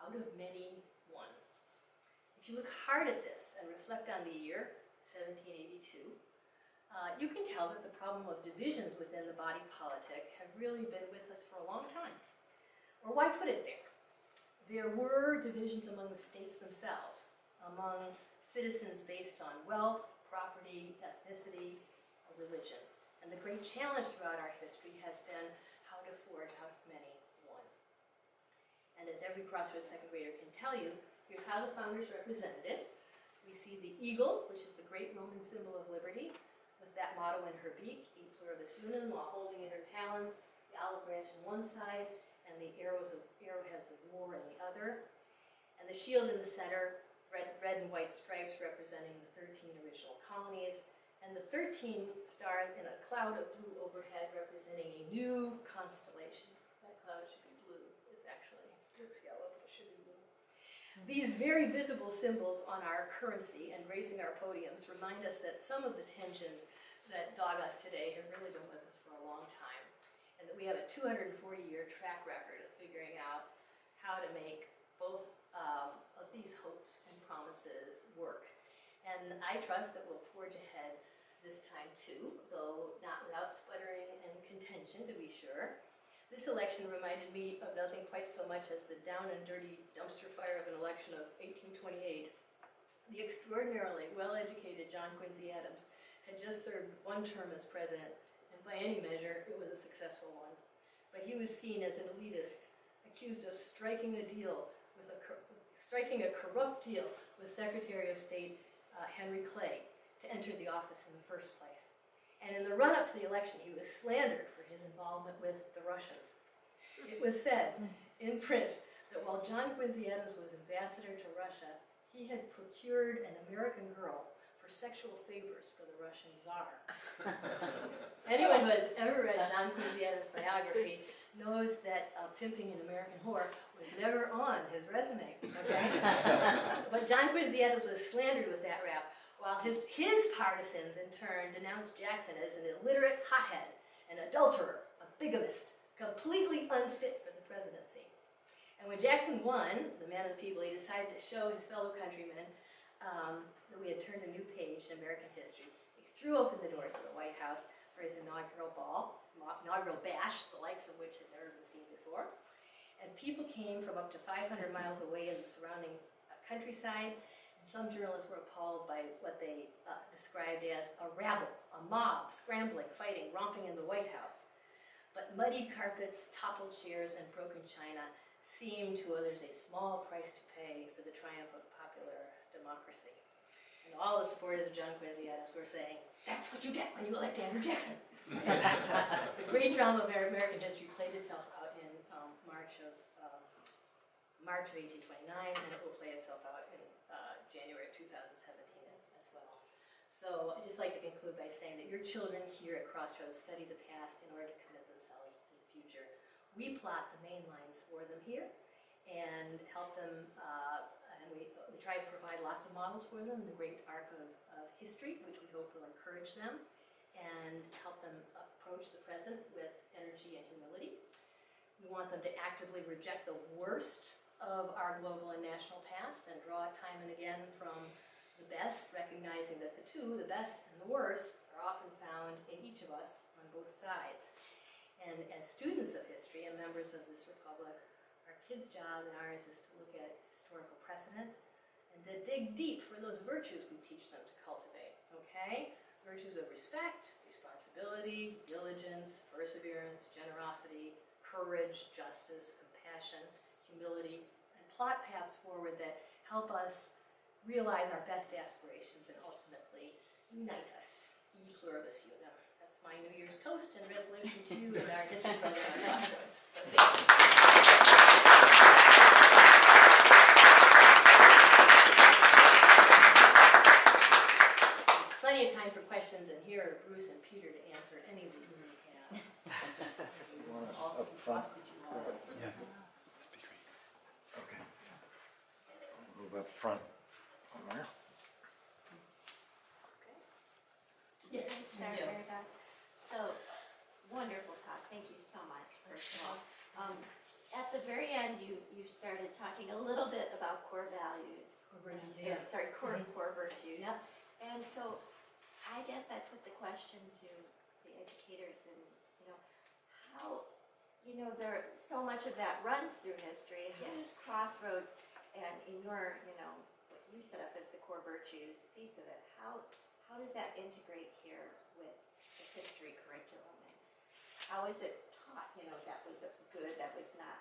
out of many, one. If you look hard at this and reflect on the year, 1782, you can tell that the problem of divisions within the body politic have really been with us for a long time. Or why put it there? There were divisions among the states themselves, among citizens based on wealth, property, ethnicity, or religion. And the great challenge throughout our history has been how to forge out of many, one. And as every Crossroads second grader can tell you, here's how the founders represented it. We see the eagle, which is the great Roman symbol of liberty, with that motto in her beak, E pluribus unum, while holding in her talons the olive branch on one side and the arrowheads of war on the other. And the shield in the center, red and white stripes representing the 13 original colonies, and the 13 stars in a cloud of blue overhead representing a new constellation. That cloud should be blue. It's actually, it looks yellow, but it should be blue. These very visible symbols on our currency and raising our podiums remind us that some of the tensions that dog us today have really been with us for a long time, and that we have a 240-year track record of figuring out how to make both of these hopes and promises work. And I trust that we'll forge ahead this time too, though not without sputtering and contention, to be sure. This election reminded me of nothing quite so much as the down and dirty dumpster fire of an election of 1828. The extraordinarily well-educated John Quincy Adams had just served one term as president, and by any measure, it was a successful one. But he was seen as an elitist, accused of striking a corrupt deal with Secretary of State Henry Clay to enter the office in the first place. And in the run-up to the election, he was slandered for his involvement with the Russians. It was said in print that while John Quincy Adams was ambassador to Russia, he had procured an American girl for sexual favors for the Russian Tsar. Anyone who has ever read John Quincy Adams' biography knows that pimping an American whore was never on his resume, okay? But John Quincy Adams was slandered with that rap, while his partisans, in turn, denounced Jackson as an illiterate hothead, an adulterer, a bigamist, completely unfit for the presidency. And when Jackson won, the man of the people, he decided to show his fellow countrymen that we had turned a new page in American history. He threw open the doors of the White House for his inaugural bash, the likes of which had never been seen before. And people came from up to 500 miles away in the surrounding countryside. Some journalists were appalled by what they described as a rabble, a mob, scrambling, fighting, romping in the White House. But muddied carpets, toppled chairs, and broken china seemed to others a small price to pay for the triumph of popular democracy. And all the supporters of John Quincy Adams were saying, "That's what you get when you elect Andrew Jackson." The great drama of American history played itself out in March of 1829, and it will play itself out in January of 2017 as well. So I'd just like to conclude by saying that your children here at Crossroads study the past in order to commit themselves to the future. We plot the main lines for them here and help them, and we try to provide lots of models for them, the great arc of history, which we hope will encourage them and help them approach the present with energy and humility. We want them to actively reject the worst of our global and national past and draw time and again from the best, recognizing that the two, the best and the worst, are often found in each of us on both sides. And as students of history and members of this republic, our kids' job and ours is to look at historical precedent and to dig deep for those virtues we teach them to cultivate, okay? Virtues of respect, responsibility, diligence, perseverance, generosity, courage, justice, compassion, humility, and plot paths forward that help us realize our best aspirations and ultimately unite us. E pluribus unum. That's my New Year's toast and resolution to you in our history program at Crossroads. So thank you. Plenty of time for questions, and here are Bruce and Peter to answer any of you may have. You want us All up front? frosted you all. Yeah, that'd be great. Okay. Move up front somewhere. Yes, Start Joe. Mary Beth. So, wonderful talk. Thank you so much, first of all. At the very end, you started started talking a little bit about core values. Sorry, core virtues. Yeah. And so I guess I put the question to the educators and, how, there, so much of that runs through history. How does Yes. Crossroads and in your, what you set up as the core virtues piece of it, how does that integrate here with the history curriculum? And how is it taught, that was good, that was not